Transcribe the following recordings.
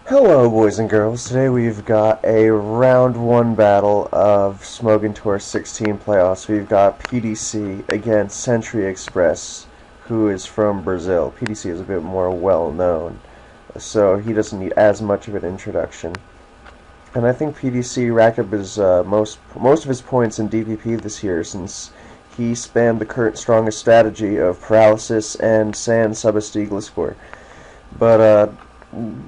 Hello, boys and girls. Today we've got a round one battle of Smogon Tour 16 playoffs. We've got PDC against Century Express, who is from Brazil. PDC is a bit more well known, so he doesn't need as much of an introduction. And I think PDC racked up his most of his points in DPP this year, since he spammed the current strongest strategy of paralysis and sand score. But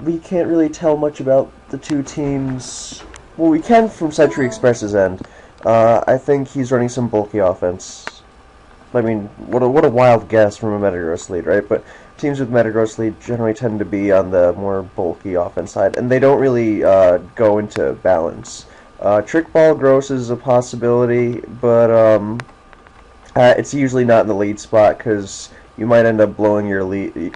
we can't really tell much about the two teams. Well, we can from Century Express's end. I think he's running some bulky offense. I mean, what a wild guess from a Metagross lead, right? But teams with Metagross lead generally tend to be on the more bulky offense side, and they don't really go into balance. Trick Ball Gross is a possibility, but it's usually not in the lead spot because you might end up blowing your load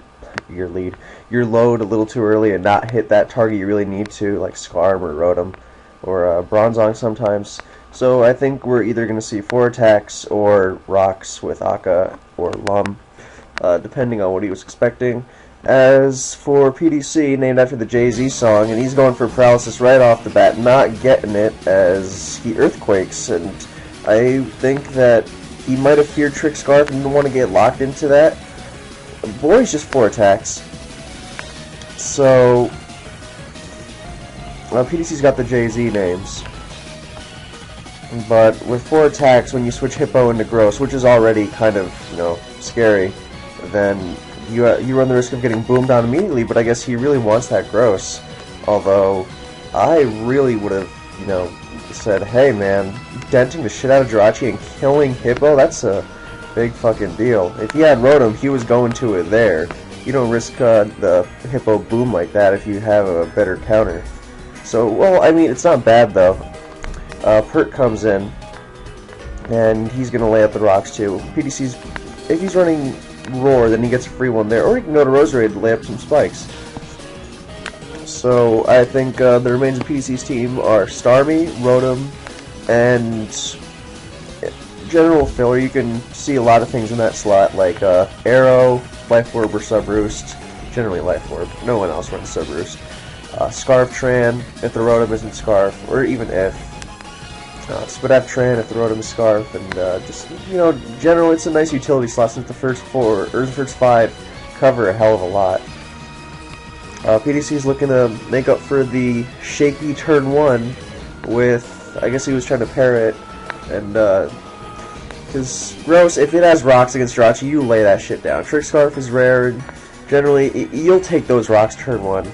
a little too early and not hit that target you really need to, like Scarm or Rotom or Bronzong sometimes. So I think we're either going to see 4 attacks or rocks with Akka or Lum, depending on what he was expecting. As for PDC, named after the Jay-Z song, and he's going for paralysis right off the bat, not getting it as he earthquakes, and I think that he might have feared Trick Scarf and didn't want to get locked into that. Boy's just 4 attacks. So, PDC's got the Jay-Z names. But with 4 attacks, when you switch Hippo into Gross, which is already kind of, scary, then you run the risk of getting boomed down immediately, but I guess he really wants that Gross. Although, I really would have, said, hey man, denting the shit out of Jirachi and killing Hippo, that's a big fucking deal. If he had Rotom, he was going to it there. You don't risk the Hippo boom like that if you have a better counter. So, well, I mean, it's not bad though. Pert comes in, and he's going to lay up the rocks too. PDC's, if he's running Roar, then he gets a free one there, or he can go to Roserade to lay up some spikes. So, I think the remains of PDC's team are Starmie, Rotom, and general filler. You can see a lot of things in that slot, like Arrow, Life Orb, or Sub Roost. Generally Life Orb. No one else runs Sub Roost. Scarf Tran, if the Rotom isn't Scarf, or even if. Spadaf Tran, if the Rotom is Scarf, and just, generally it's a nice utility slot since the first 4, or the first 5 cover a hell of a lot. PDC is looking to make up for the shaky turn 1 with, I guess he was trying to pair it, and because Gross, if it has rocks against Jirachi, you lay that shit down. Trick Scarf is rare, and generally, you'll take those rocks turn 1.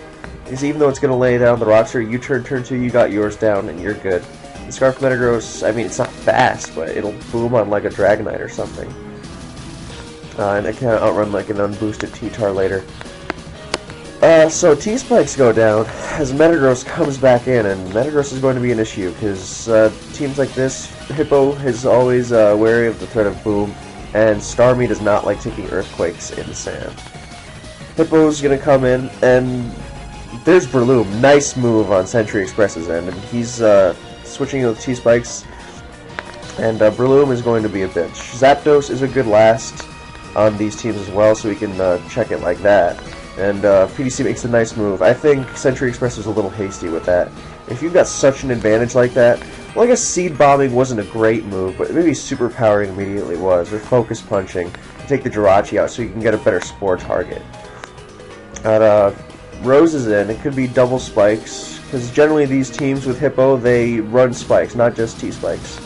Because even though it's going to lay down the rocks, or you turn 2, you got yours down, and you're good. The Scarf Metagross, I mean, it's not fast, but it'll boom on like a Dragonite or something. And it can outrun like an unboosted T-Tar later. So T-Spikes go down as Metagross comes back in, and Metagross is going to be an issue, because teams like this, Hippo is always wary of the threat of Boom, and Starmie does not like taking Earthquakes in the sand. Hippo's going to come in, and there's Breloom. Nice move on Century Express's end, and he's switching with T-Spikes, and Breloom is going to be a bitch. Zapdos is a good last on these teams as well, so we can check it like that. And PDC makes a nice move. I think Century Express was a little hasty with that. If you've got such an advantage like that, well, I guess Seed Bombing wasn't a great move, but maybe Super Powering immediately was, or Focus Punching to take the Jirachi out so you can get a better Spore target. Rose is in. It could be double spikes, because generally these teams with Hippo, they run spikes, not just T-Spikes.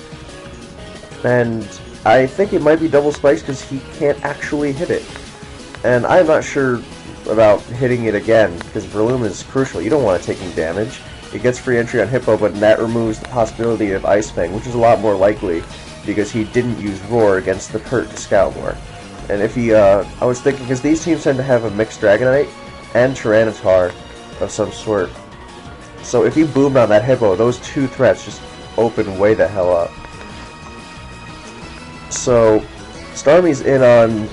And I think it might be double spikes because he can't actually hit it. And I'm not sure about hitting it again, because Breloom is crucial. You don't want to take him damage. It gets free entry on Hippo, but that removes the possibility of Ice Fang, which is a lot more likely because he didn't use Roar against the Pert Scoutmore. And if he, I was thinking, because these teams tend to have a mixed Dragonite and Tyranitar of some sort. So if he boomed on that Hippo, those 2 threats just open way the hell up. So Starmie's in on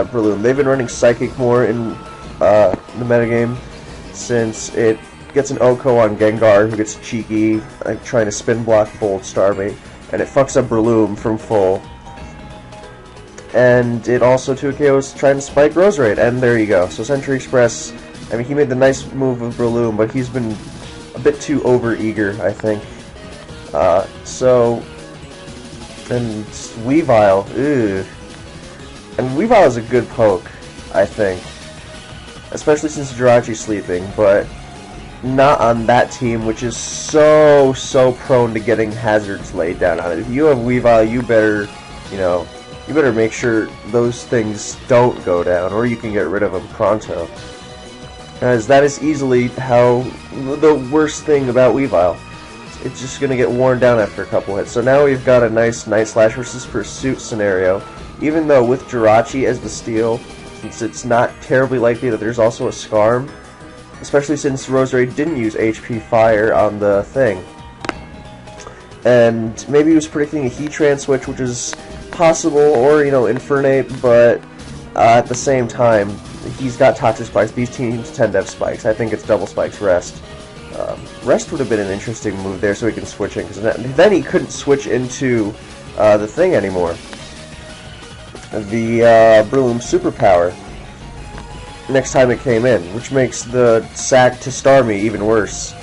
Breloom. They've been running Psychic more in the metagame, since it gets an OHKO on Gengar, who gets cheeky, like trying to spin block Bolt Starmie, and it fucks up Breloom from full. And it also 2KOs trying to spike Roserade, and there you go. So Century Express I mean, he made the nice move with Breloom, but he's been a bit too over-eager, I think. And Weavile, ew. And Weavile is a good poke, I think. Especially since Jirachi's sleeping, but not on that team, which is so prone to getting hazards laid down on it. If you have Weavile, you better, you better make sure those things don't go down, or you can get rid of them pronto. As that is easily the worst thing about Weavile. It's just going to get worn down after a couple hits. So now we've got a nice Night Slash versus Pursuit scenario. Even though with Jirachi as the steal, since it's not terribly likely that there's also a Scarm, especially since Roserade didn't use HP Fire on the thing. And maybe he was predicting a Heatran switch, which is possible, or, Infernape, but at the same time, he's got Toxic Spikes. These teams tend to have Spikes. I think it's Double Spikes Rest. Rest would have been an interesting move there, so he can switch in, because then he couldn't switch into the thing anymore. The Breloom Superpower. Next time it came in, which makes the sack to Starmie even worse.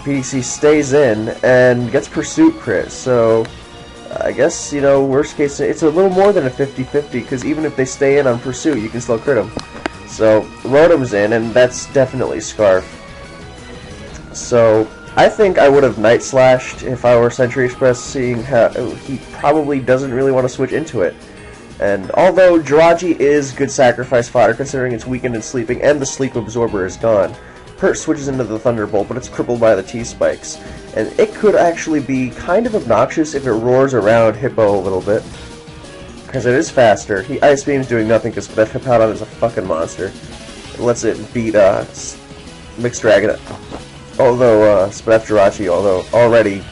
PDC stays in and gets Pursuit crit, so I guess, worst case, it's a little more than a 50-50, because even if they stay in on Pursuit, you can still crit them. So, Rotom's in, and that's definitely Scarf. So, I think I would have Night Slashed if I were Century Express, seeing how he probably doesn't really want to switch into it. And although Jirachi is good sacrifice fodder, considering it's weakened and sleeping, and the Sleep Absorber is gone, Pert switches into the Thunderbolt, but it's crippled by the T-Spikes. And it could actually be kind of obnoxious if it roars around Hippo a little bit, because it is faster. Ice Beam's doing nothing, because that Hippowdon is a fucking monster. It lets it beat Mixed Dragon. Although Spadef Jirachi, already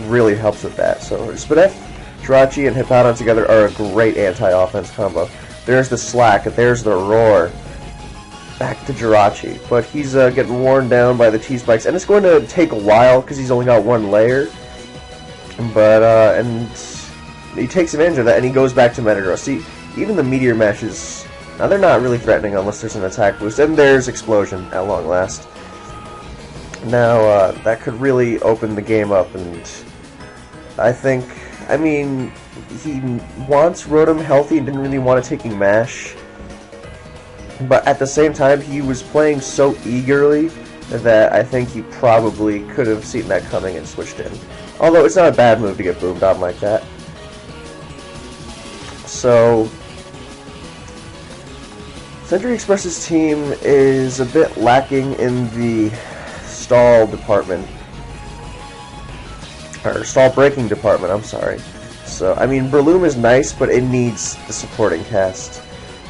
really helps with that. So Spadef, Jirachi, and Hippowdon together are a great anti-offense combo. There's the Slack, there's the Roar. Back to Jirachi, but he's getting worn down by the T-Spikes, and it's going to take a while because he's only got one layer. But and he takes advantage of that, and he goes back to Metagross. See, even the Meteor Mashes, now they're not really threatening unless there's an attack boost, and there's Explosion at long last. Now that could really open the game up, and I mean, he wants Rotom healthy and didn't really want to taking Mash. But at the same time, he was playing so eagerly that I think he probably could have seen that coming and switched in. Although it's not a bad move to get boomed on like that. So, Century Express's team is a bit lacking in the stall department. Or stall breaking department, I'm sorry. So, I mean, Breloom is nice, but it needs the supporting cast.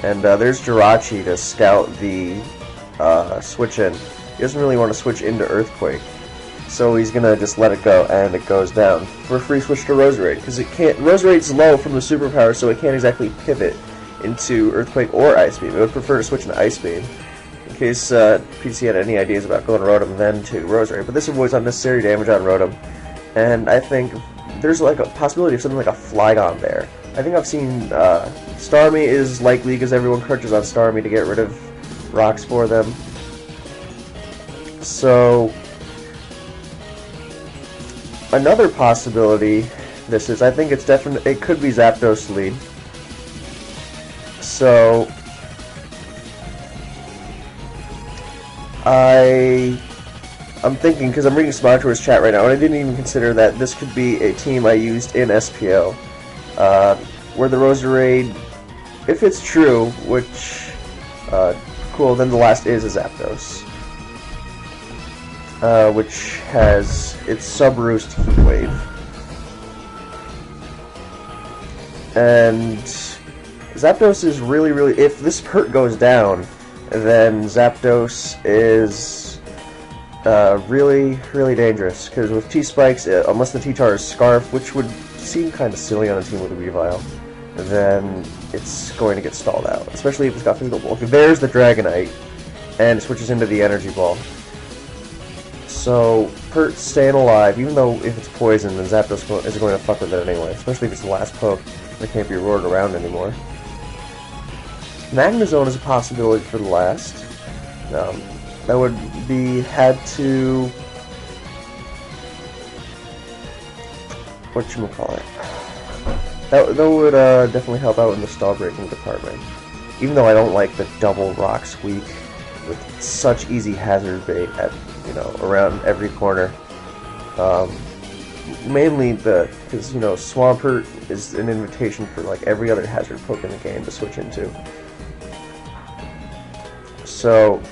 And there's Jirachi to scout the switch in. He doesn't really want to switch into Earthquake, so he's gonna just let it go, and it goes down for a free switch to Roserade, because it can't. Roserade's low from the superpower, so it can't exactly pivot into Earthquake or Ice Beam. It would prefer to switch into Ice Beam, in case PDC had any ideas about going Rotom then to Roserade. But this avoids unnecessary damage on Rotom, and I think there's like a possibility of something like a Flygon there. I think I've seen Starmie is likely because everyone crunches on Starmie to get rid of rocks for them. So another possibility, I think it's definitely, it could be Zapdos lead. So I'm thinking, because I'm reading Smogon's chat right now, and I didn't even consider that this could be a team I used in SPO. Where the Roserade, if it's true, which, cool, then the last is a Zapdos. Which has its sub-roost Heat Wave. And Zapdos is really, if this Pert goes down, then Zapdos is really dangerous, because with T-Spikes, unless the T-Tar is Scarf, which would seem kind of silly on a team with a Weavile, then it's going to get stalled out, especially if it's got Physical Bulk. There's the Dragonite, and it switches into the Energy Ball. So, Pert's staying alive, even though if it's poison, then Zapdos is going to fuck with it anyway, especially if it's the last poke that can't be roared around anymore. Magnezone is a possibility for the last. That would be whatchamacallit. That would definitely help out in the stall breaking department. Even though I don't like the double rock squeak with such easy hazard bait at, around every corner. Mainly because, Swampert is an invitation for like every other hazard poke in the game to switch into. So,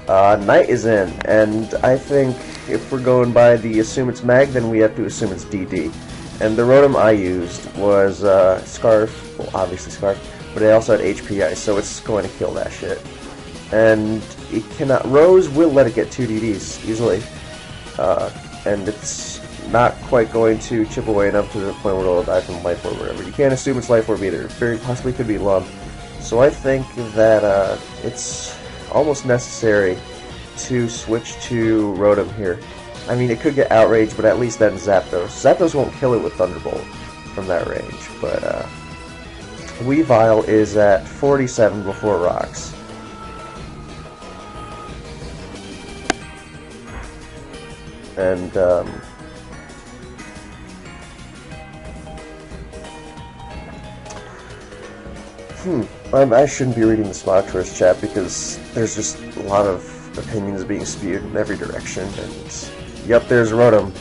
Night is in, and I think if we're going by the assume it's mag, then we have to assume it's DD. And the Rotom I used was Scarf, well obviously Scarf, but I also had HP Ice, so it's going to kill that shit. And it cannot, Rose will let it get 2 DDs easily, and it's not quite going to chip away enough to the point where it'll die from Life Orb or whatever. You can't assume it's Life Orb either, it very possibly could be Lump. So I think that it's almost necessary to switch to Rotom here. I mean, it could get Outrage, but at least then Zapdos. Zapdos won't kill it with Thunderbolt from that range, but Weavile is at 47 before Rocks. And, I shouldn't be reading the Smog chat because there's just a lot of opinions being spewed in every direction, and yep, there's Rotom.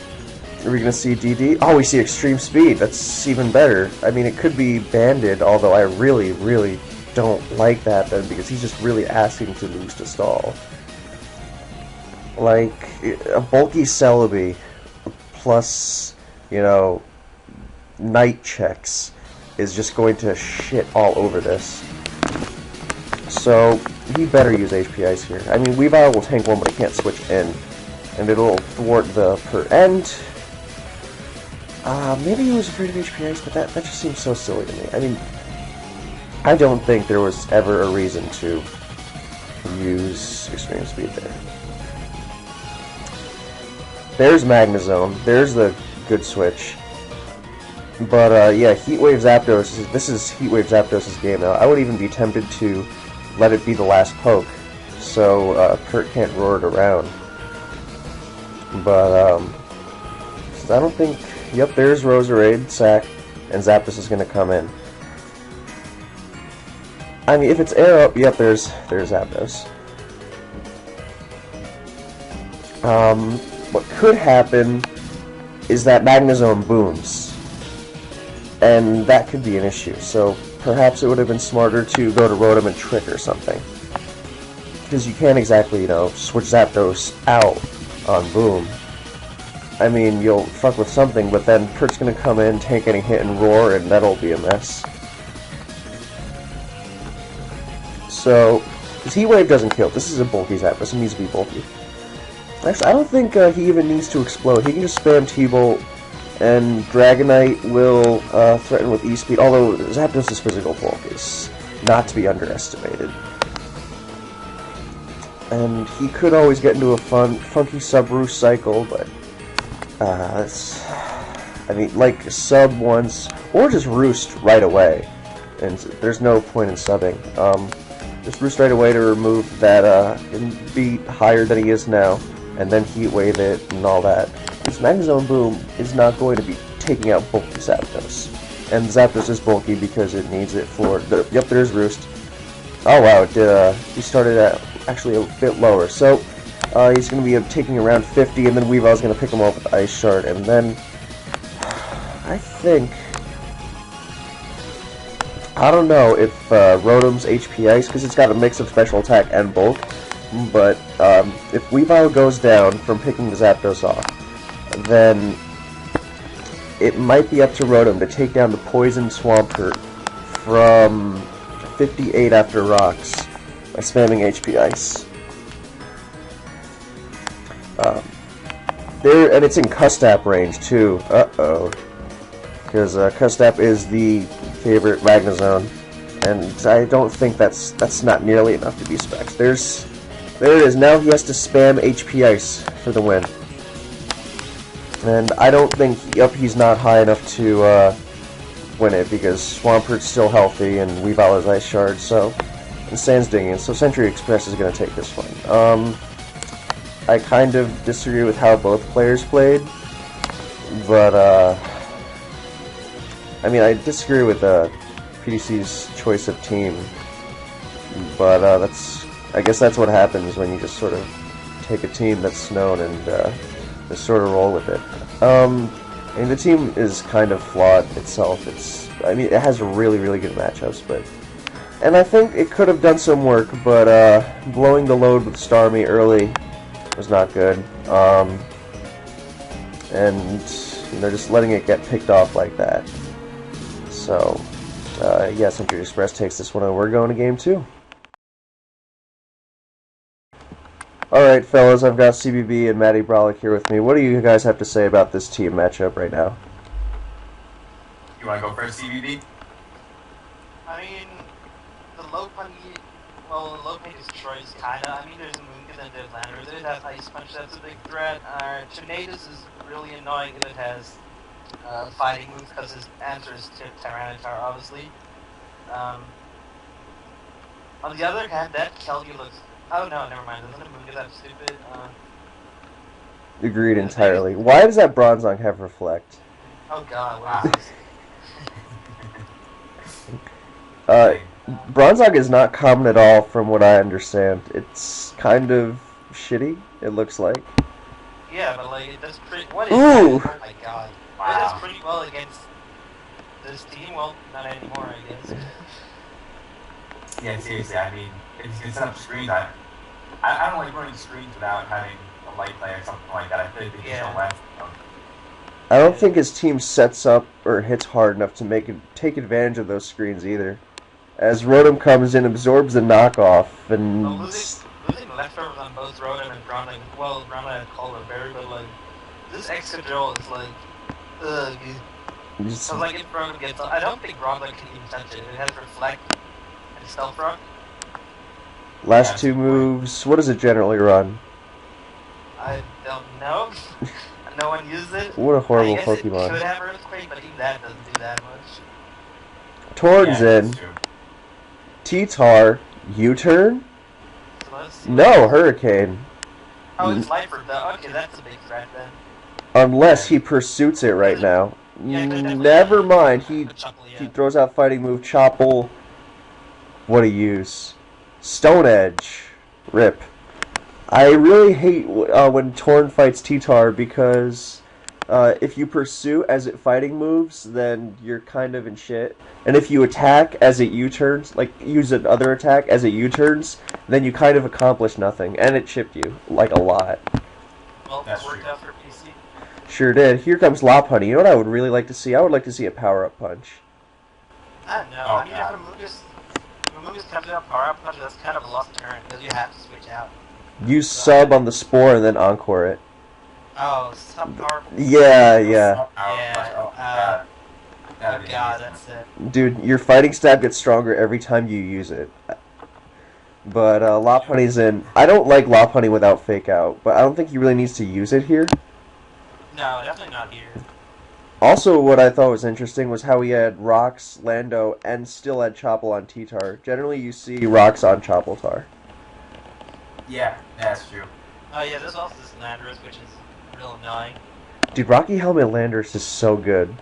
Are we gonna see DD? Oh, we see Extreme Speed. That's even better. I mean, it could be Banded, although I really, really don't like that then because he's just really asking to lose to stall. Like, a bulky Celebi plus, Night checks is just going to shit all over this. So, he better use HP Ice here. I mean, Weavile will tank one, but it can't switch in. And it'll thwart the per end. Maybe he was afraid of HP Ice, but that just seems so silly to me. I mean, I don't think there was ever a reason to use Extreme Speed there. There's Magnezone. There's the good switch. But, yeah, Heatwave Zapdos, this is Heatwave Zapdos' game now. I would even be tempted to let it be the last poke, so Kurt can't roar it around. But, I don't think, yep, there's Roserade, Sack, and Zapdos is going to come in. I mean, if it's Arrow, yep, there's Zapdos. What could happen is that Magnezone booms, and that could be an issue, so perhaps it would have been smarter to go to Rotom and Trick or something. Because you can't exactly, switch Zapdos out on Boom. I mean, you'll fuck with something, but then Kurt's gonna come in, tank any hit, and roar, and that'll be a mess. So, his Heat Wave doesn't kill. This is a bulky Zapdos, it needs to be bulky. Actually, I don't think he even needs to explode. He can just spam T-Bolt, and Dragonite will threaten with E-Speed, although Zapdos' physical bulk is not to be underestimated. And he could always get into a funky sub-roost cycle, but I mean, like sub once, or just roost right away, and there's no point in subbing. Just roost right away to remove that, and be higher than he is now, and then Heat Wave it and all that. This Magnezone Boom is not going to be taking out bulky Zapdos, and Zapdos is bulky because it needs it for the. Yep, there's Roost. Oh wow, it did. He started at actually a bit lower, so he's going to be taking around 50, and then Weavile's going to pick him up with Ice Shard, and then I think, I don't know if Rotom's HP Ice, because it's got a mix of special attack and bulk, but if Weavile goes down from picking the Zapdos off, then it might be up to Rotom to take down the Poison Swampert from 58 after Rocks by spamming HP Ice. And it's in Custap range too. Uh-oh. Because Custap is the favorite Magnezone, and I don't think that's not nearly enough to be specs. There it is. Now he has to spam HP Ice for the win. And I don't think, he's not high enough to win it, because Swampert's still healthy, and Weavile has Ice Shard, so and Sans dinging, so Century Express is going to take this one. I kind of disagree with how both players played, but I mean, I disagree with PDC's choice of team, but I guess that's what happens when you just sort of take a team that's known and just sort of roll with it. And the team is kind of flawed itself. I mean, it has really, really good matchups, and I think it could have done some work, but blowing the load with Starmie early was not good. And just letting it get picked off like that. So, yeah, Century Express takes this one, and we're going to game 2. Alright, fellas, I've got CBB and MattyBrollic here with me. What do you guys have to say about this team matchup right now? You want to go first, CBB? I mean, the low punch destroys kinda. I mean, there's a Moonkin and there's Landers. It has Ice Punch, that's a big threat. Tornadus is really annoying if it has fighting moves because his answer is to Tyranitar, obviously. On the other hand, that Kelly looks... Oh no, never mind. Doesn't the Moonkin that stupid? Agreed entirely. Why does that Bronzong have Reflect? Oh god, what is this? Bronzong is not common at all from what I understand. It's kind of shitty, it looks like. Yeah, but like, it does pretty... What is Ooh! that? Oh my god. Wow. It does pretty well against this team. Well, not anymore, I guess. Yeah, seriously, I mean, if you can set up screens, I don't like running screens without having a light play or something like that. I feel like they just don't last. I don't think his team sets up or hits hard enough to take advantage of those screens either. As Rotom comes in, absorbs the knockoff, and... Well, losing leftovers on both Rotom and Groundling, well, Groundling and Call are very, but like, this extra drill is like, ugh. So like, if Rotom gets I don't think Groundling can even touch it. It has Reflect and Stealth Rock. Last two moves, what does it generally run? I don't know. No one uses it. What a horrible I guess Pokemon. It could have Earthquake, but even that doesn't do that much. Torn's in. T-Tar, U-turn? So no, Hurricane. Oh, it's Lifer though. Okay, that's a big threat then. Unless he pursuits it right now. Yeah, never mind. He throws out fighting move, Chople. What a use. Stone Edge. Rip. I really hate when Torn fights T-Tar because if you pursue as it fighting moves, then you're kind of in shit. And if you attack as it U-turns, like use another attack as it U-turns, then you kind of accomplish nothing. And it chipped you, like, a lot. Well, that worked out for PC. Sure did. Here comes Lopunny. You know what I would really like to see? I would like to see a power-up punch. I don't know. I mean, if Amoonguss comes out power-up punch, that's kind of a lost turn, because you have to switch out. Use sub on the Spore and then encore it. Oh, sub power. Yeah. Oh god, that's it. Dude, your fighting stab gets stronger every time you use it. But Lopunny's in. I don't like Lopunny without Fake Out, but I don't think he really needs to use it here. No, definitely not here. Also, what I thought was interesting was how he had Rocks, Lando, and still had Chople on T-Tar. Generally, you see Rocks on Chople-Tar. Yeah, that's true. Oh yeah, there's also this Landorus, which is real annoying. Dude, Rocky Helmet Landorus is so good.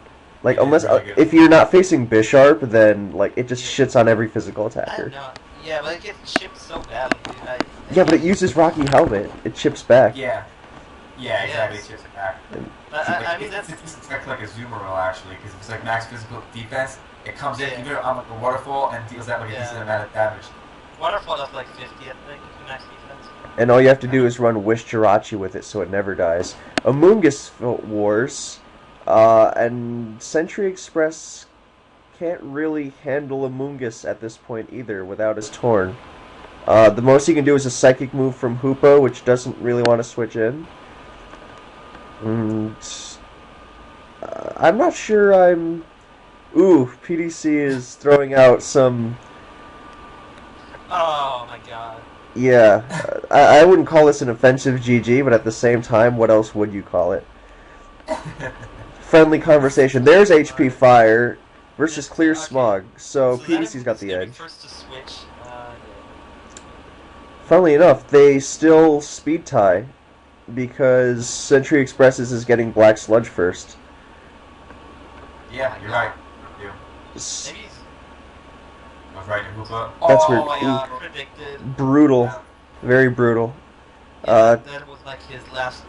Like, unless if you're not facing Bisharp, then like it just shits on every physical attacker. Yeah, but it gets chipped so badly, dude. Yeah, but it uses Rocky Helmet. It chips back. Yeah, exactly. It chips it back. I mean, that's it's like a zoomer roll actually, because if it's like max physical defense, it comes in either on like a waterfall and deals out like a decent amount of damage. Waterfall does like 50, I think, max defense. And all you have to do is run Wish Jirachi with it so it never dies. Amoonguss Wars, and Century Express can't really handle Amoonguss at this point either without his Torn. The most he can do is a Psychic move from Hoopa, which doesn't really want to switch in. And, I'm not sure I'm... Ooh, PDC is throwing out some... Oh my god. Yeah, I wouldn't call this an offensive GG, but at the same time, what else would you call it? Friendly conversation. There's HP Fire versus Clear Smog, so PDC's got the edge. First to switch, funnily enough, they still speed tie because Century Expresses is getting Black Sludge first. Yeah, you're right. You. S- Maybe he's... I was right in Hoopa. That's oh weird. my god, Ooh. predicted. Brutal. Very brutal. Yeah, that was like his last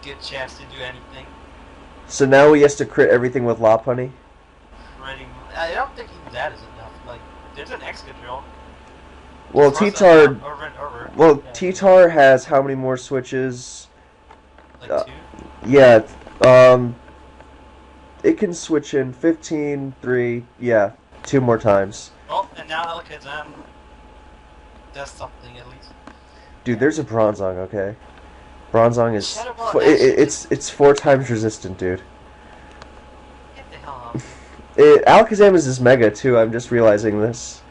good chance to do anything. So now he has to crit everything with Lopunny. I don't think even that is enough. Like, there's an Excadrill. Well, Cross T-Tar... that over and over. Well, Yeah. T-Tar has how many more switches? Like 2? Yeah, it can switch in 15, 3, yeah, 2 more times. Oh, and now Alakazam does something at least. Dude, there's a Bronzong, okay? Bronzong is... Shadow Ball it's 4 times resistant, dude. Get the hell out. Alakazam is his Mega, too, I'm just realizing this.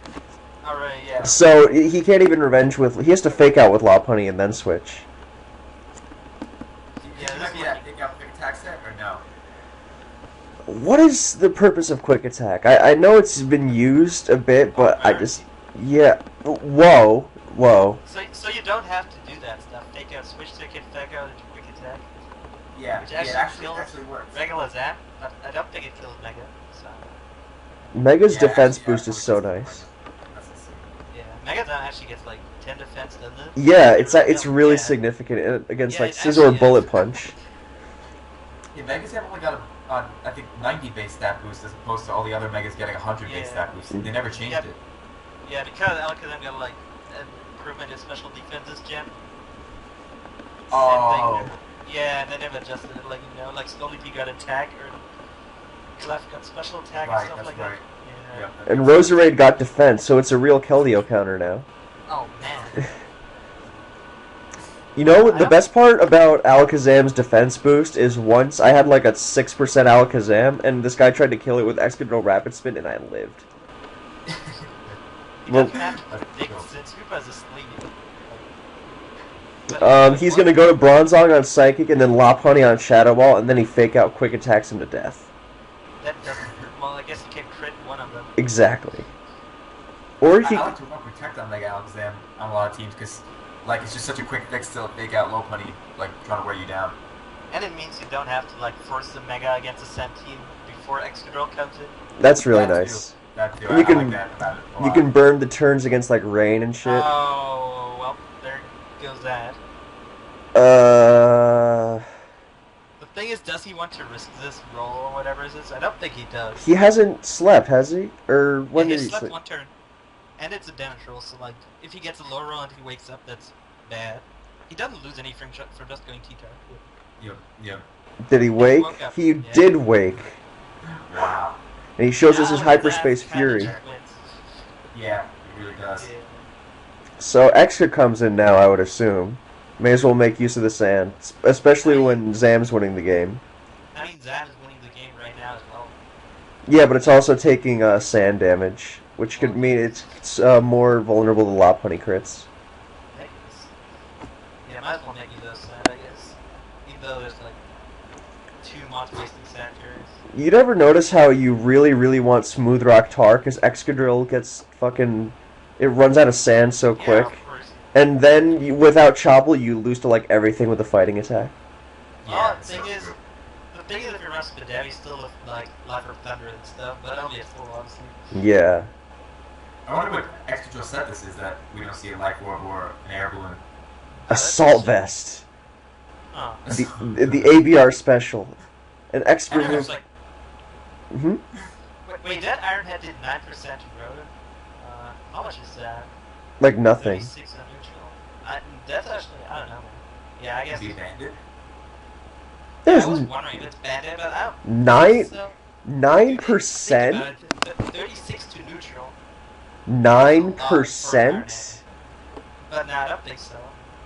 Alright, yeah. So, he can't even revenge with... He has to fake out with Lopunny and then switch. Yeah, You this might is be like... that big up big attack set or no? What is the purpose of Quick Attack? I know it's been used a bit, but I just... Yeah. Whoa. Whoa. So you don't have to do that stuff. Take out switch ticket, fake out into quick attack. Yeah, Which yeah, actually it kills actually works. regular Zap, but I don't think it kills Mega. So Mega's Yeah, defense actually, boost is so nice. That's insane. yeah, Mega Zap actually gets like 10 defense, doesn't it? Yeah, it's Yeah. really significant against Yeah, like it Scissor or actually Bullet is. Punch. Yeah, Megas have only got I think 90 base stat boost as opposed to all the other Megas getting 100 base Yeah. stat boost. They never changed Yep. it. Yeah, because Alakazam got like an improvement in special defense this gen. Oh. Same thing. Yeah, and they never adjusted it, like, you know, like Scully got attack, or Clef got special attack Right, and stuff that's like right. that. Yeah. Yep. And Roserade got defense, so it's a real Keldeo counter now. Oh, man. You know, the best part about Alakazam's defense boost is once I had like a 6% Alakazam, and this guy tried to kill it with Excadrill Rapid Spin, and I lived. He Well- doesn't have to predict since Hoopa's asleep. But- He's gonna go to Bronzong on Psychic, and then Lopunny on Shadow Ball, and then he fake out Quick Attacks him to death. That doesn't. Well, I guess he can crit one of them. Exactly. Or I he... like to protect on Mega Alakazam on a lot of teams because, like, it's just such a quick fix to fake out low punny, like trying to wear you down. And it means you don't have to like force the Mega against a Sand team before Excadrill comes in. That's really That nice. too. That too. You can- I like that about it a You lot. can burn the turns against like rain and shit. Oh, well, there goes that. The thing is, does he want to risk this roll or whatever it is? I don't think he does. He hasn't slept, has he? Or when Yeah, did he he slept sleep? one turn, and it's a damage roll. So like, if he gets a low roll and he wakes up, that's bad. He doesn't lose any for just going T-Tar. Yep. Yep. Did he wake? woke up, He yeah. did wake. Wow. And he shows us his Now Hyperspace that's kinda Fury. just wins. Yeah, it really does. Yeah. So Extra comes in now, I would assume. May as well make use of the sand. Especially when Zam's winning the game. I mean, Zan is winning the game right now as well. Yeah, but it's also taking sand damage. Which could mean it's more vulnerable to Lopunny crits. Heck, yeah, might as well make you those Sand, I guess. Even though there's like 2 mods wasting Sand turns. You'd ever notice how you really, really want Smooth Rock Tar, because Excadrill gets fucking... It runs out of sand so Yeah, quick. of course. And then, without Chopple, you lose to, like, everything with a fighting attack. Oh, it's the thing so is, true. if you run Spidam, you still with like Life of Thunder and stuff, but only at full, obviously. Yeah. I wonder what extra drill set this is that we don't see a life orb or an air balloon. Assault Vest. Oh. The ABR special. An expert And it was move. like, Hmm? wait, that Ironhead did 9% eroded? How much is that? Like nothing. 36 on neutral. That's actually, I don't know, man. Yeah, I guess. Is he banded? Yeah, There's I was wondering if it's banded, but I don't nine think so. 9%? Think about it, 36 to neutral. 9%? But no, I don't think so.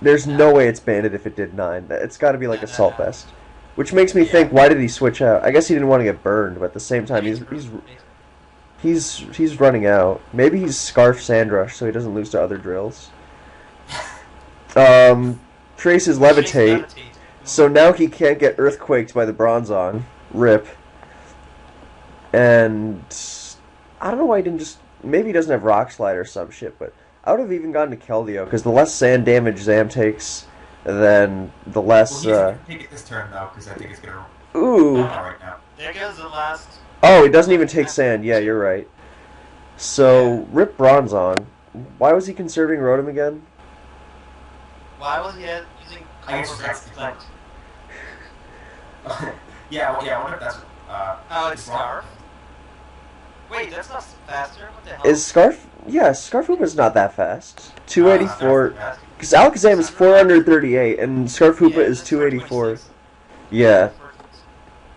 There's no way it's banded if it did 9. It's got to be like No, Assault no. Vest. Which makes me Yeah. think, why did he switch out? I guess he didn't want to get burned, but at the same time, he's running out. Maybe he's Scarf Sandrush, so he doesn't lose to other drills. Traces Levitate, so now he can't get Earthquaked by the Bronzong. Rip. And I don't know why he didn't just... Maybe he doesn't have Rock Slide or some shit, but I would have even gone to Keldeo, because the less sand damage Zam takes, then the less... Well, he's take it this turn, though, because I think it's going to... Ooh! Right now. There goes the last... Oh, it doesn't even take sand. Yeah, you're right. So, rip Bronze on. Why was he conserving Rotom again? Why was he using Reflect? Yeah, I wonder if that's... Oh, it's Scarf? Wait, that's not faster? What the hell? Is Scarf... Yeah, Scarf Hoopa's not that fast. 284... Because Alakazam is 438, and Scarf Hoopa is 284. Yeah.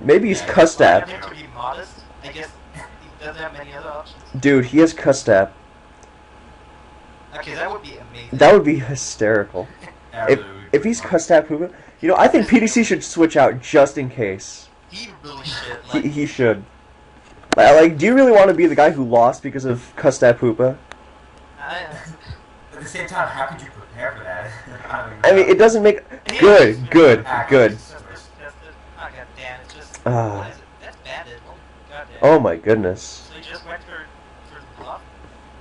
Maybe he's Custap. To be modest, I guess he doesn't have many other options. Dude, he has Custap. Okay, that would be amazing. That would be hysterical. If he's Custap Hoopa... You know, I think PDC should switch out just in case. He really should. Like, He should. Like, do you really want to be the guy who lost because of Custap Hoopa? At the same time, how could you prepare for that? I mean, it doesn't make... Good. Oh, god damn, it's just... what is it? That's banded. Oh, god damn. Oh my goodness. So he just went for the bluff?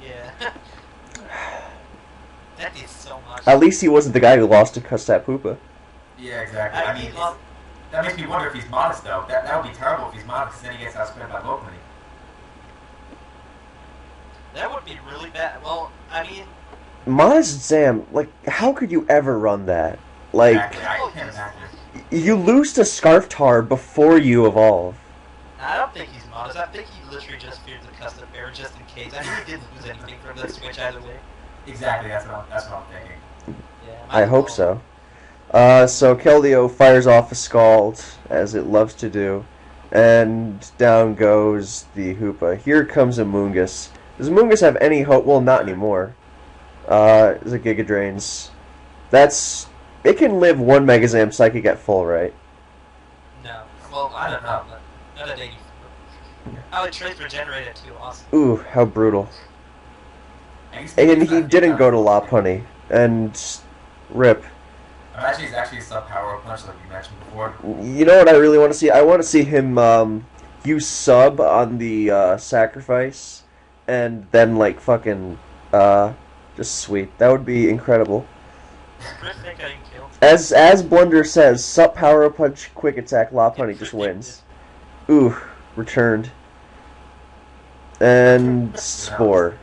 Yeah. That did so much. At least he wasn't the guy who lost to Custap Hoopa. Yeah, exactly. I mean, that makes me wonder if he's modest, though. That would be terrible if he's modest, because then he gets outspent by locally. That would be really bad. Well, I mean... Modest Zam, like, how could you ever run that? Like, Exactly, I can't imagine. you lose to Scarftar before you evolve. I don't think he's modest. I think he literally just feared the custom error just in case. I mean, he didn't lose anything from the switch either way. Exactly, that's what I'm thinking. Yeah, I hope so. So Keldeo fires off a Scald, as it loves to do, and down goes the Hoopa. Here comes a Moongus. Does Moongus have any hope? Well, not anymore. Is a Giga Drains. That's... It can live one Megazam Psychic at full, right? No. Well, I don't know. Not at 80. Oh, it trades regenerate at 2. Awesome. Ooh, how brutal. And he didn't go to Lopunny. And... Rip. Imagine he's actually a sub-power punch like you mentioned before. You know what I really want to see? I want to see him use sub on the sacrifice, and then like fucking just sweep. That would be incredible. As Blunder says, sub power punch, quick attack, Lopunny just wins. Ooh, returned. And Spore.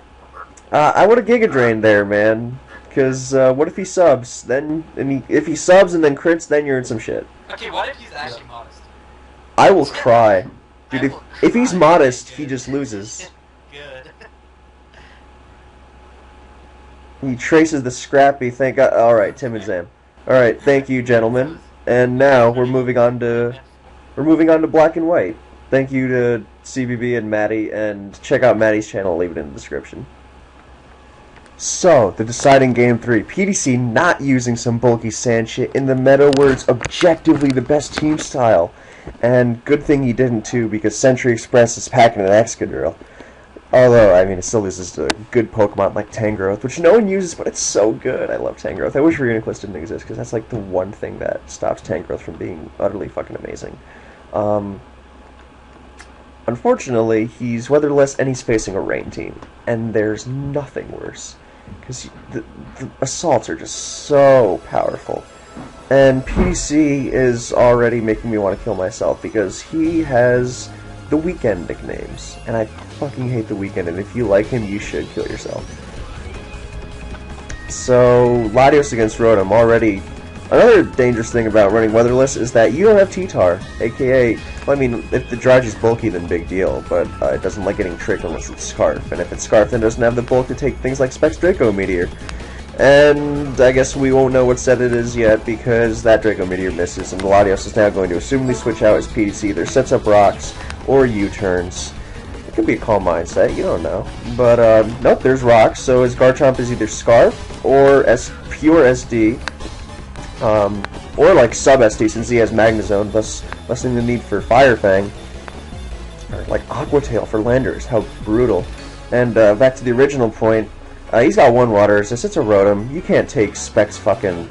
I would have Giga Drained there, man. Because what if he subs? Then if he subs and then crits, then you're in some shit. Okay, what if he's actually modest? I will cry. Dude, if he's modest, he just loses. Good. He traces the Scrappy, thank God. Alright, Timid Zam. Alright, thank you, gentlemen. And now we're moving on to Black and White. Thank you to CBB and Matty, and check out Matty's channel, I'll leave it in the description. So, the deciding game 3. PDC not using some bulky sand shit in the meta where it's objectively the best team style. And good thing he didn't too, because Century Express is packing an Excadrill. Although, I mean, it still loses to good Pokemon like Tangrowth, which no one uses, but it's so good. I love Tangrowth. I wish Reuniclus didn't exist, because that's like the one thing that stops Tangrowth from being utterly fucking amazing. Unfortunately, he's weatherless and he's facing a rain team. And there's nothing worse. Because the assaults are just so powerful. And PDC is already making me want to kill myself because he has the Weekend nicknames. And I fucking hate the Weekend, and if you like him, you should kill yourself. So, Latios against Rotom already. Another dangerous thing about running weatherless is that you don't have T-Tar, aka, well, I mean, if the Drudge is bulky, then big deal, but it doesn't like getting tricked unless it's Scarf, and if it's Scarf, then it doesn't have the bulk to take things like Specs Draco Meteor. And I guess we won't know what set it is yet, because that Draco Meteor misses, and Latios is now going to assumably switch out his PDC, either sets up rocks, or U-turns. It could be a Calm Mind set, you don't know. But, nope, there's rocks, so his Garchomp is either Scarf, or pure SD, or like sub-SD since he has Magnezone, thus lessening the need for Fire Fang. Or like Aqua Tail for Landers, how brutal. And back to the original point, he's got one water, since it's a Rotom, you can't take Specs fucking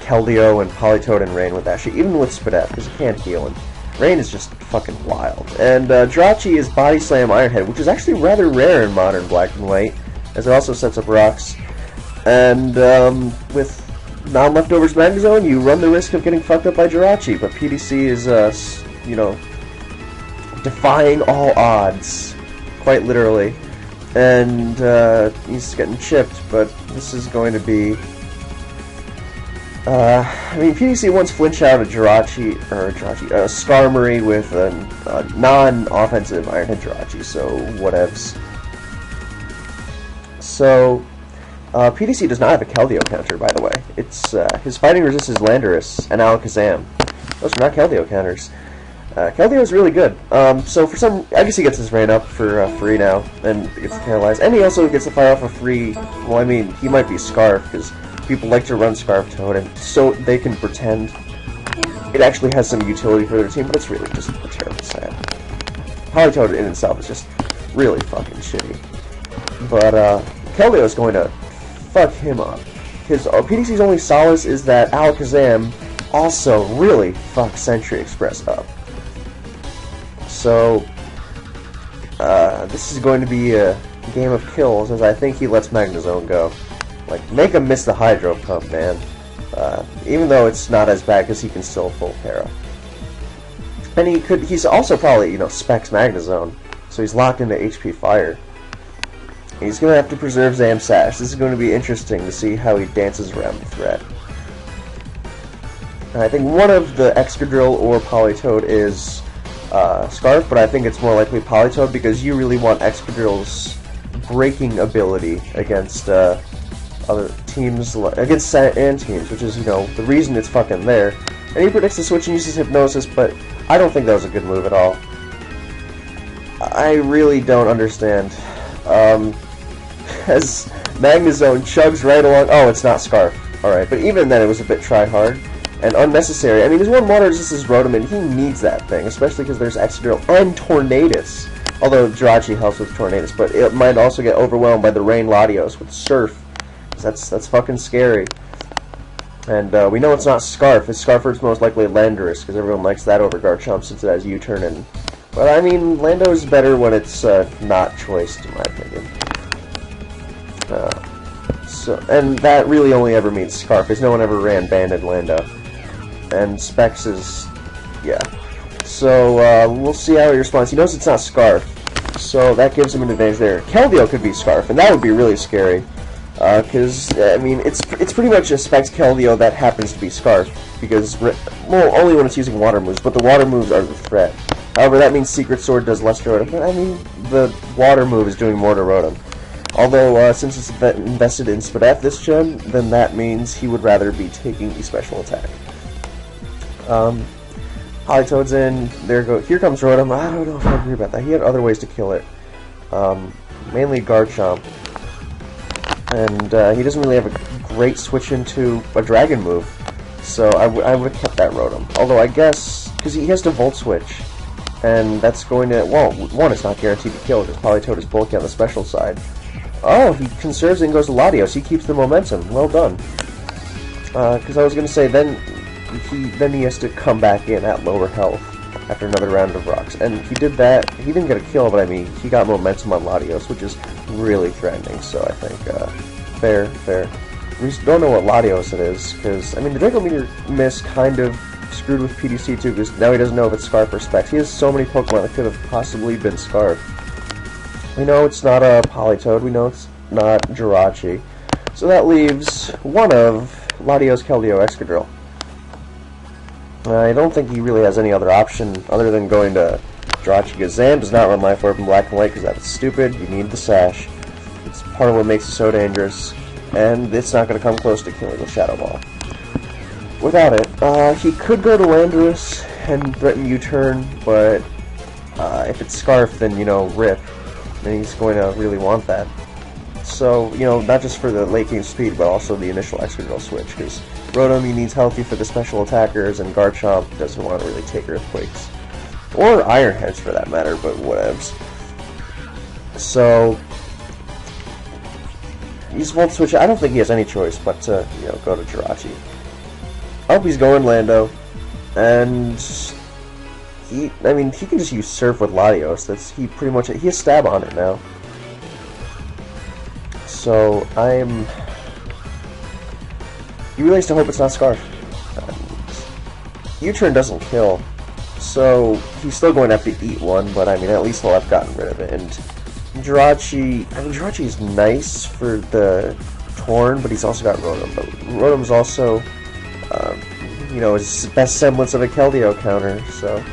Keldeo and Politoed and Rain with that shit, even with Spadef, because you can't heal him. Rain is just fucking wild. And Jirachi is Body Slam Iron Head, which is actually rather rare in modern Black and White, as it also sets up rocks. And with non-leftovers Magnezone, you run the risk of getting fucked up by Jirachi, but PDC is, you know, defying all odds, quite literally. And he's getting chipped, but this is going to be... I mean, PDC once flinched out a Skarmory with a non-offensive Iron Head Jirachi, so whatevs. So, PDC does not have a Keldeo counter, by the way. It's his fighting resist is Landorus and Alakazam. Those are not Keldeo counters. Keldeo is really good. So for some, I guess he gets his Rain up for free now, and gets Paralyzed. And he also gets to fire off a free, well, I mean, he might be Scarf, because people like to run Scarf Toad, and so they can pretend it actually has some utility for their team, but it's really just a terrible sad. Politoed in itself is just really fucking shitty. But Keldeo is going to fuck him up. His PDC's only solace is that Alakazam also really fucks Sentry Express up. So, this is going to be a game of kills, as I think he lets Magnezone go. Like, make him miss the Hydro Pump, man. Even though it's not as bad, because he can still full Para. And he's also probably, you know, specs Magnezone, so he's locked into HP Fire. He's going to have to preserve Zam Sash. This is going to be interesting to see how he dances around the threat. And I think one of the Excadrill or Politoed is Scarf, but I think it's more likely Politoed because you really want Excadrill's breaking ability against other teams, against Sand teams, which is, you know, the reason it's fucking there. And he predicts the switch and uses Hypnosis, but I don't think that was a good move at all. I really don't understand. As Magnezone chugs right along. Oh, it's not Scarf. Alright, but even then it was a bit try-hard and unnecessary. I mean, his one water resist is Rotom, and he needs that thing, especially because there's Excadrill and Tornadus. Although Jirachi helps with Tornadus, but it might also get overwhelmed by the Rain Latios with Surf. That's fucking scary. And we know it's not Scarf. His Scarfer's most likely Landorus, because everyone likes that over Garchomp since it has U-turn in. But I mean, Lando's better when it's not choiced, in my opinion. And that really only ever means Scarf, because no one ever ran Banded Lando. And Specs is, yeah. So we'll see how he responds. He knows it's not Scarf, so that gives him an advantage there. Keldeo could be Scarf, and that would be really scary. Because, I mean, it's pretty much a Specs Keldeo that happens to be Scarf, because, well, only when it's using water moves, but the water moves are the threat. However, that means Secret Sword does less to Rotom, but I mean, the water move is doing more to Rotom. Although, since it's invested in Spadef this gen, then that means he would rather be taking the special attack. Politoed's in, here comes Rotom. I don't know if I agree about that. He had other ways to kill it. Mainly Garchomp. And he doesn't really have a great switch into a Dragon move. So I would have kept that Rotom. Although I guess, because he has to Volt Switch. And that's going to, well, one, it's not guaranteed to kill because Politoed is bulky on the special side. Oh, he conserves and goes to Latios. He keeps the momentum. Well done. Because I was going to say, then he has to come back in at lower health after another round of rocks. And he did that. He didn't get a kill, but I mean, he got momentum on Latios, which is really threatening. So I think, fair. We don't know what Latios it is, because, I mean, the Draco Meteor miss kind of screwed with PDC too, because now he doesn't know if it's Scarf or Specs. He has so many Pokemon that could have possibly been Scarf. We know it's not a Politoed, we know it's not Jirachi. So that leaves one of Latios, Keldeo, Excadrill. I don't think he really has any other option other than going to Jirachi, because Zam does not run Life Orb in Black and White, because that's stupid. You need the Sash. It's part of what makes it so dangerous, and it's not going to come close to killing with Shadow Ball. Without it, he could go to Landorus and threaten U-turn, but if it's Scarf, then, you know, rip. And he's going to really want that. So, you know, not just for the late game speed, but also the initial Excadrill switch, because Rotom, he needs healthy for the special attackers, and Garchomp doesn't want to really take Earthquakes. Or Iron Heads, for that matter, but whatevs. So, he's Volt Switch. I don't think he has any choice but to, you know, go to Jirachi. I hope he's going Lando, and I mean, he can just use Surf with Latios. He has stab on it now. So you really have to hope it's not Scarf. U-turn doesn't kill, so he's still going to have to eat one, but I mean, at least he'll have gotten rid of it. And Jirachi is nice for the Torn, but he's also got Rotom. But Rotom's also, his best semblance of a Keldeo counter, so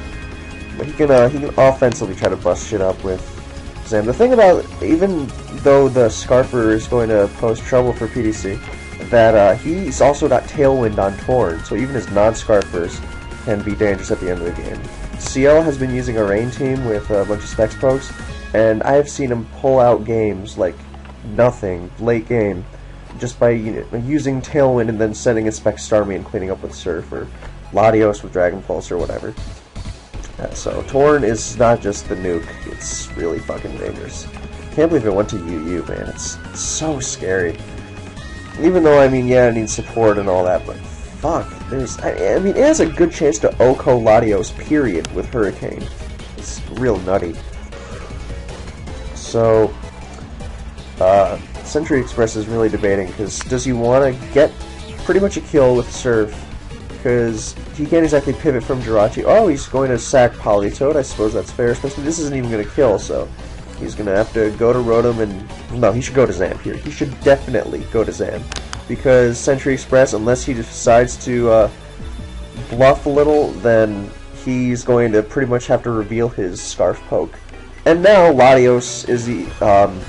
but he can offensively try to bust shit up with Zam. The thing about, even though the Scarfer is going to pose trouble for PDC, that he's also got Tailwind on Torn, so even his non-Scarfers can be dangerous at the end of the game. CL has been using a Rain team with a bunch of Specs pokes, and I have seen him pull out games like nothing late game just by using Tailwind and then sending a Spec Starmie and cleaning up with Surf or Latios with Dragon Pulse or whatever. So Torn is not just the nuke, it's really fucking dangerous. Can't believe it went to UU, man. It's so scary. Even though, I mean, yeah, it needs support and all that, but fuck, I mean, it has a good chance to OHKO Latios, period, with Hurricane. It's real nutty. So, Century Express is really debating, because does he want to get pretty much a kill with Surf? Because he can't exactly pivot from Jirachi. Oh, he's going to sack Politoed, I suppose that's fair, especially this isn't even going to kill, so he's going to have to go to Rotom and... No, he should go to Zam here. He should definitely go to Zam. Because Century Express, unless he decides to bluff a little, then he's going to pretty much have to reveal his Scarf poke. And now Latios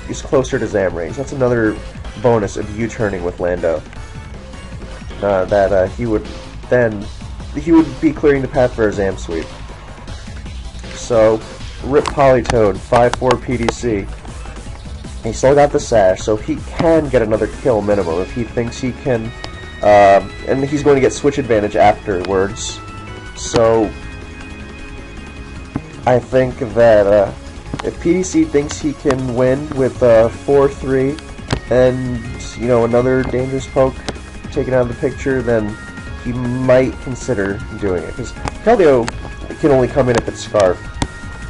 is closer to Zam range. That's another bonus of U-turning with Lando. That he would be clearing the path for a Zam sweep. So, rip Politoed, 5-4 PDC. He still got the Sash, so he can get another kill minimum if he thinks he can, and he's going to get switch advantage afterwards. So, I think that if PDC thinks he can win with 4-3 and, another dangerous poke taken out of the picture, then he might consider doing it. Because Keldeo can only come in if it's Scarf.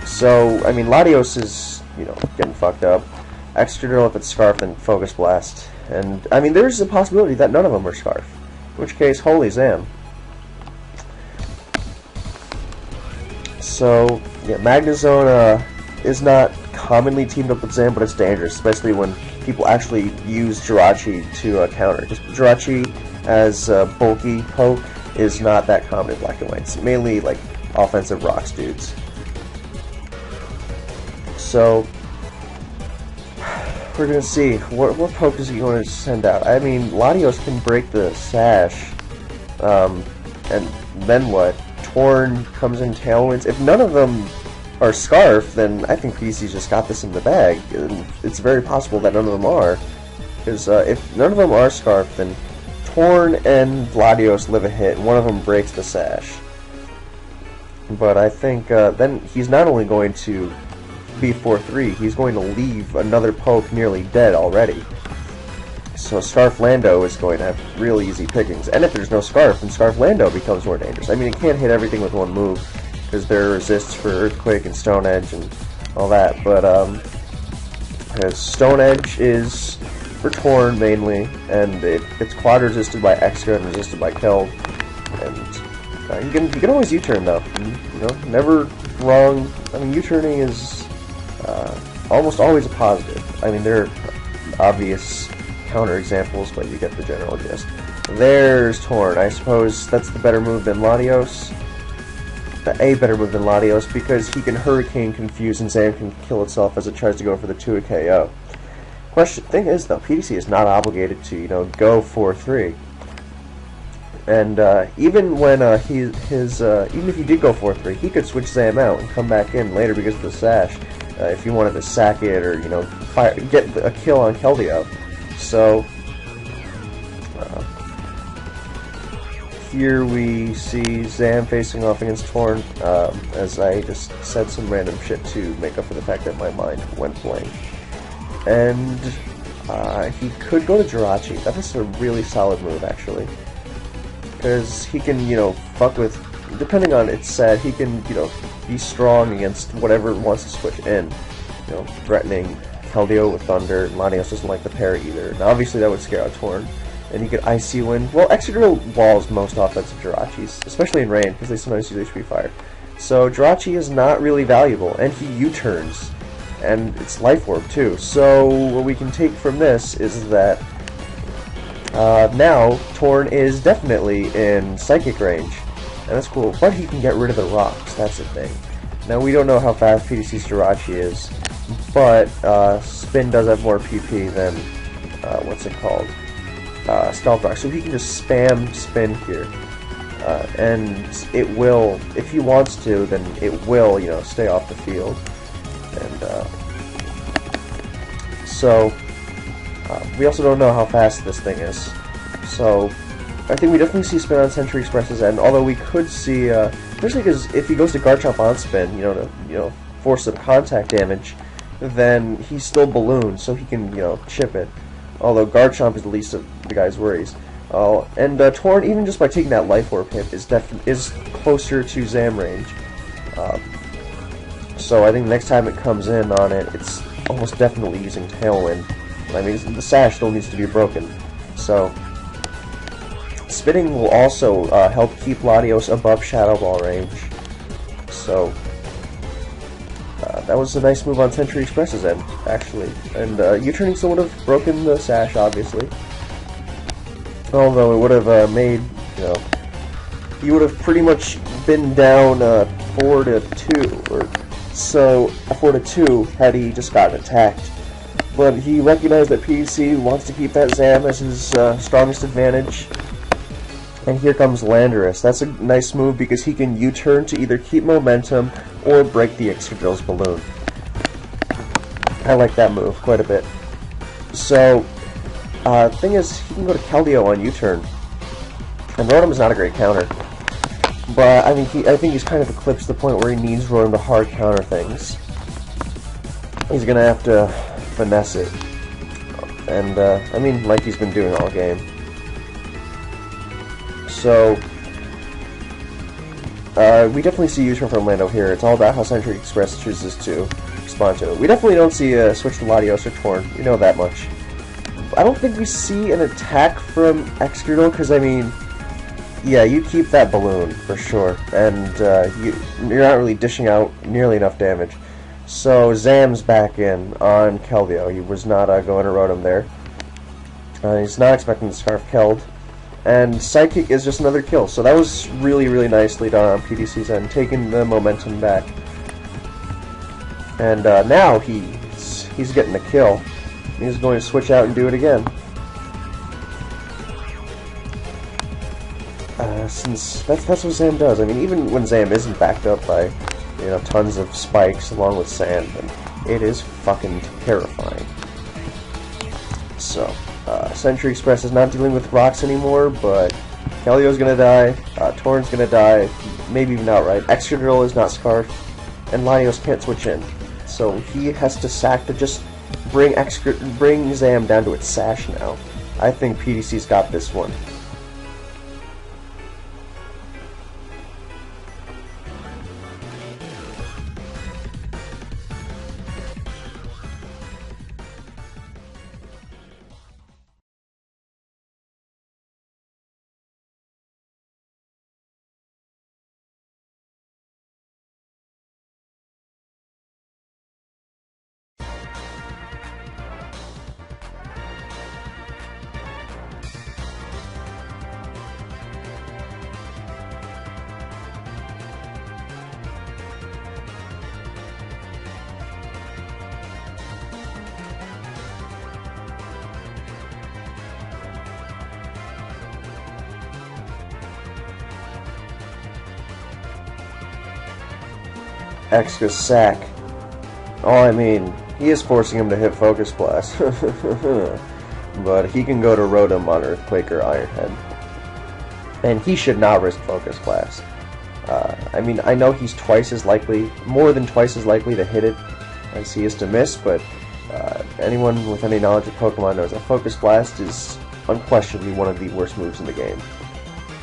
So, I mean, Latios is, getting fucked up. Extra drill if it's Scarf, and Focus Blast. And, I mean, there's a possibility that none of them are Scarf. In which case, holy Zam. So, yeah, Magnezone is not commonly teamed up with Zam, but it's dangerous, especially when people actually use Jirachi to counter. Just Jirachi as a bulky poke is not that common in Black and White. It's mainly, like, offensive rocks dudes. So, we're gonna see. What poke is he going to send out? I mean, Latios can break the Sash, and then what? Torn comes in Tailwinds. If none of them are Scarf, then I think PDC's just got this in the bag. And it's very possible that none of them are. Because if none of them are Scarf, then Torn and Latios live a hit, and one of them breaks the Sash. But I think then he's not only going to be 4-3, he's going to leave another poke nearly dead already. So Scarf Lando is going to have real easy pickings. And if there's no Scarf, then Scarf Lando becomes more dangerous. I mean, it can't hit everything with one move, because there are resists for Earthquake and Stone Edge and all that, but Stone Edge is for Torn mainly, and it's quad resisted by Extra and resisted by Keld. And you can always U-turn though. Never wrong. I mean, U-turning is almost always a positive. I mean, there are obvious counter examples, but you get the general gist. There's Torn. I suppose that's the better move than Latios. A better move than Latios, because he can Hurricane Confuse and Zam can kill itself as it tries to go for the 2 KO. Thing is though, PDC is not obligated to, go 4-3. And even when even if he did go 4-3, he could switch Zam out and come back in later because of the Sash, if he wanted to sack it or get a kill on Keldeo. So here we see Zam facing off against Torn, as I just said some random shit to make up for the fact that my mind went blank. And he could go to Jirachi. That is a really solid move, actually. Because he can, fuck with depending on its set, he can, you know, be strong against whatever wants to switch in. You know, threatening Keldeo with Thunder. Latios doesn't like the parry either. Now, obviously, that would scare out Torn. And he could Icy Wind. Well, Excadrill walls most offensive Jirachis, especially in rain, because they sometimes use HP Fire. So Jirachi is not really valuable, and he U-turns. And it's Life Orb, too. So what we can take from this is that now Torn is definitely in Psychic range. And that's cool, but he can get rid of the rocks, that's the thing. Now, we don't know how fast PDC's Jirachi is, but Spin does have more PP than, what's it called? Stealth Rock, so he can just spam Spin here. And it will, if he wants to, then it will, you know, stay off the field. And so we also don't know how fast this thing is. So I think we definitely see Spin on Century Express's end. Although we could see, especially because if he goes to Garchomp on Spin, to force some contact damage, then he's still ballooned, so he can chip it. Although Garchomp is the least of the guy's worries. And Torn, even just by taking that Life Orb hit, is closer to Zam range. So I think next time it comes in on it, it's almost definitely using Tailwind. I mean, the Sash still needs to be broken. So Spinning will also help keep Latios above Shadow Ball range. So that was a nice move on Century Express's end, actually. And U-turning still would have broken the Sash, obviously. Although it would have made, he would have pretty much been down 4-2, or so 4-2 had he just gotten attacked. But he recognized that PDC wants to keep that Zam as his strongest advantage. And here comes Landorus. That's a nice move because he can U-turn to either keep momentum or break the Excadrill's balloon. I like that move quite a bit. So, thing is, he can go to Keldeo on U-turn. And Rotom is not a great counter. But, I mean, I think he's kind of eclipsed the point where he needs Rotom to hard counter things. He's gonna have to finesse it. And, I mean, like he's been doing all game. So, we definitely see U-turn from Lando here. It's all about how Century Express chooses to respond to it. We definitely don't see a switch to Latios or Torn. We know that much. I don't think we see an attack from Excadrill, because, I mean, yeah, you keep that balloon, for sure. And you're not really dishing out nearly enough damage. So, Zam's back in on Keldeo. He was not going to Rotom there. He's not expecting to Scarf Keld. And Psychic is just another kill. So that was really, really nicely done on PDC's end, taking the momentum back. And now he's getting a kill. He's going to switch out and do it again. Since that's what Zam does. I mean, even when Zam isn't backed up by tons of spikes along with sand, and it is fucking terrifying. So. Century Express is not dealing with rocks anymore, but Keldeo's gonna die, Torn's gonna die, maybe even outright. Excadrill is not Scarf, and Latios can't switch in. So he has to sack to just bring Zam down to its Sash now. I think PDC's got this one. Extra sack. Oh, I mean, he is forcing him to hit Focus Blast. But he can go to Rotom on Earthquake or Iron Head. And he should not risk Focus Blast. I mean, I know he's more than twice as likely to hit it as he is to miss, but anyone with any knowledge of Pokemon knows that Focus Blast is unquestionably one of the worst moves in the game.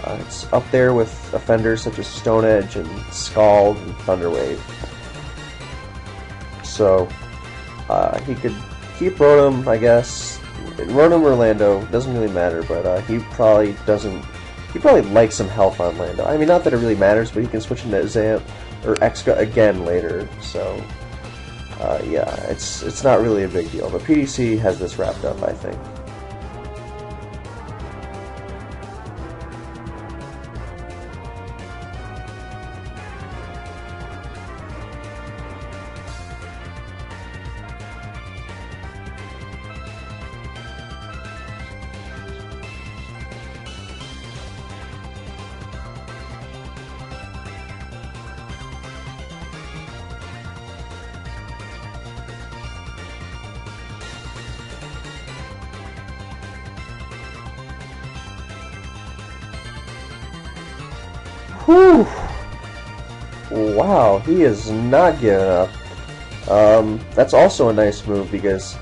It's up there with offenders such as Stone Edge and Scald and Thunderwave. So he could keep Rotom, I guess. Rotom or Lando, doesn't really matter, but he probably doesn't. He probably likes some health on Lando. I mean, not that it really matters, but he can switch into Zamp or Exca again later. So yeah, it's not really a big deal. But PDC has this wrapped up, I think. Whew! Wow, he is not giving up. That's also a nice move because,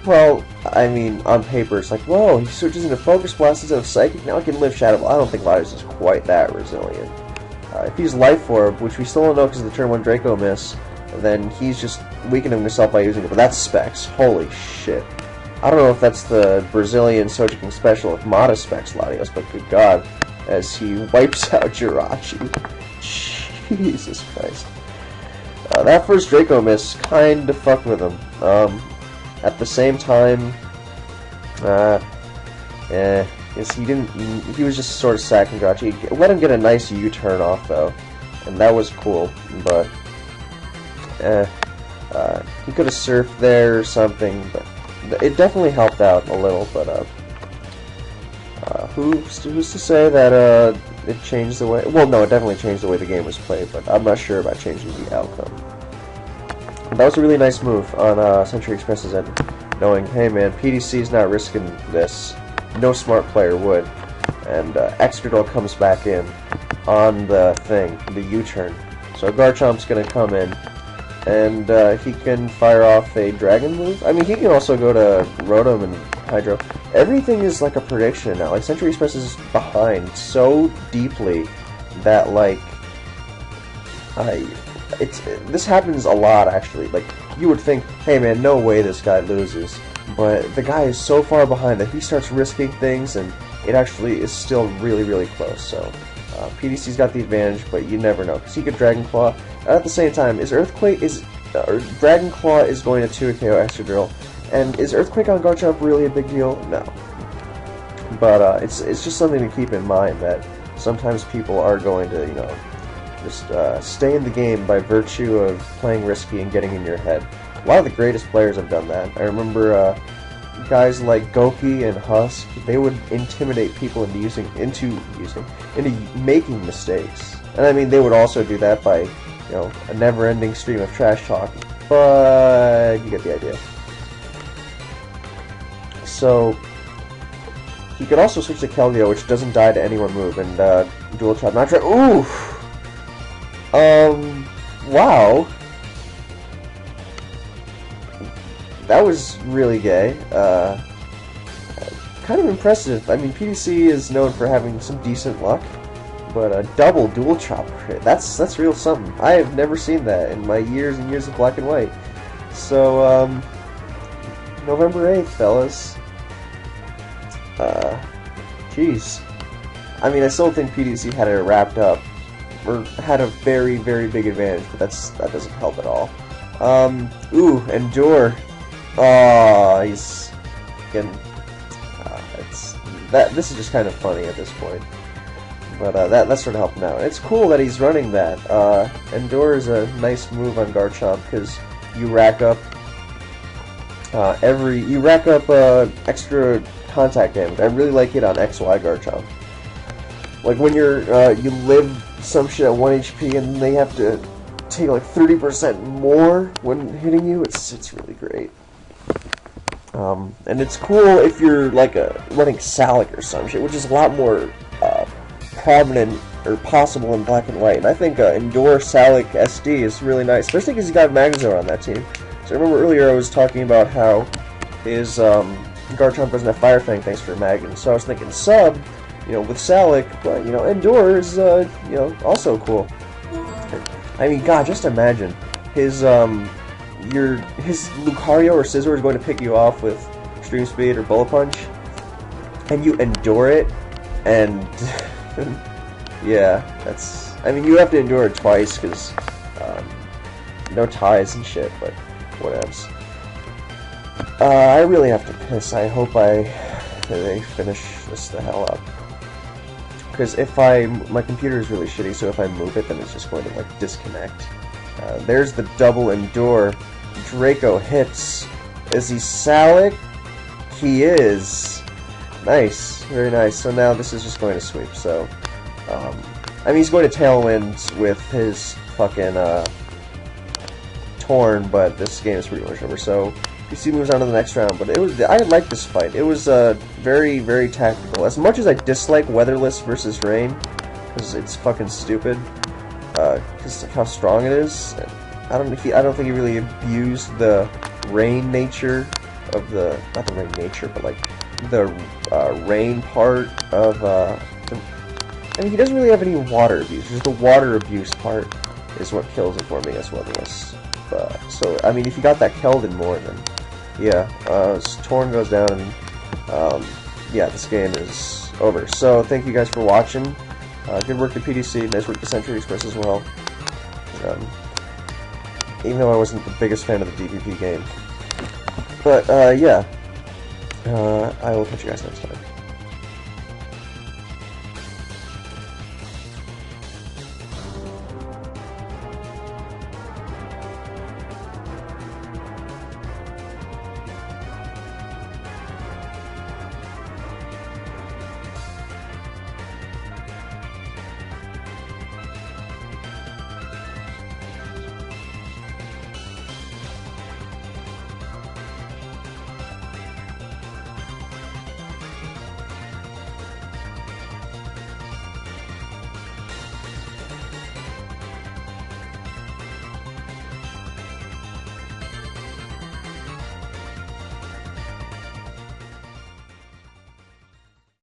well, I mean, on paper it's like, whoa, he switches into Focus Blast instead of Psychic, now he can live Shadow Ball. I don't think Latios is quite that resilient. If he's Life Orb, which we still don't know because of the turn 1 Draco miss, then he's just weakening himself by using it, but that's Specs. Holy shit. I don't know if that's the Brazilian Sojiking special if Mata Specs Latios, but good god. As he wipes out Jirachi. Jesus Christ. That first Draco miss kinda fucked with him. At the same time, he was just sort of sacking Jirachi. Let him get a nice U-turn off though, and that was cool, but he could have surfed there or something, but it definitely helped out a little, but who's to say that it changed the way... Well, no, it definitely changed the way the game was played, but I'm not sure about changing the outcome. That was a really nice move on Century Express's end, knowing, hey man, PDC's not risking this. No smart player would. And Excadrill comes back in on the thing, the U-turn. So Garchomp's gonna come in, and he can fire off a Dragon move. I mean, he can also go to Rotom and Hydro. Everything is like a prediction now. Like, Century Express is behind so deeply that, like, this happens a lot, actually. Like, you would think, hey man, no way this guy loses. But the guy is so far behind that he starts risking things, and it actually is still really, really close. So, PDC's got the advantage, but you never know. Because he could Dragon Claw. At the same time, Dragon Claw is going to 2-KO Excadrill. And is Earthquake on Garchomp really a big deal? No. But it's just something to keep in mind that sometimes people are going to, you know, just stay in the game by virtue of playing risky and getting in your head. A lot of the greatest players have done that. I remember guys like Goki and Husk. They would intimidate people into making mistakes. And I mean, they would also do that by, you know, a never-ending stream of trash talk. But you get the idea. So he could also switch to Keldeo, which doesn't die to any one move, and Dual Chop not try. Ooh. Wow. That was really gay. Kind of impressive. I mean, PDC is known for having some decent luck, but a double Dual Chop crit, that's real something. I have never seen that in my years and years of Black and White. So, November 8th, fellas. Jeez. I mean, I still think PDC had it wrapped up, or had a very, very big advantage, but that doesn't help at all. Ooh, Endure. Oh, he's getting... This is just kind of funny at this point. But that's sort of helping out. It's cool that he's running that. Endure is a nice move on Garchomp, because you rack up extra contact damage. I really like it on XY Garchomp. Like when you live some shit at 1 HP and they have to take like 30% more when hitting you, it's really great. And it's cool if you're like running Salic or some shit, which is a lot more prominent or possible in Black and White. And I think Endure Salic SD is really nice, especially because he's got Magnezone on that team. So I remember earlier I was talking about how his Garchomp doesn't have Fire Fang thanks for Magnum. So I was thinking sub, you know, with Salic, but, you know, Endure is, you know, also cool. I mean, God, just imagine his Lucario or Scizor is going to pick you off with Extreme Speed or Bullet Punch, and you endure it, and yeah, that's. I mean, you have to endure it twice because no ties and shit, but whatevs. I really have to piss. I hope they finish this the hell up. Because if my computer is really shitty, so if I move it, then it's just going to like disconnect. There's the double endure. Draco hits. Is he Salic? He is. Nice, very nice. So now this is just going to sweep. So, I mean, he's going to Tailwind with his fucking Torn, but this game is pretty much over. So PC moves on to the next round. But I like this fight. It was very, very tactical. As much as I dislike Weatherless versus Rain, because it's fucking stupid, because of how strong it is. I don't think he really abused the rain nature of not the rain nature, but like the rain part of. I mean, he doesn't really have any water abuse. Just the water abuse part is what kills it for me as Weatherless. So I mean, if you got that Keldon more, then yeah, Torn goes down, and yeah, this game is over. So thank you guys for watching. Good work to PDC. Nice work to Century Express as well. Even though I wasn't the biggest fan of the DPP game. But, yeah. I will catch you guys next time.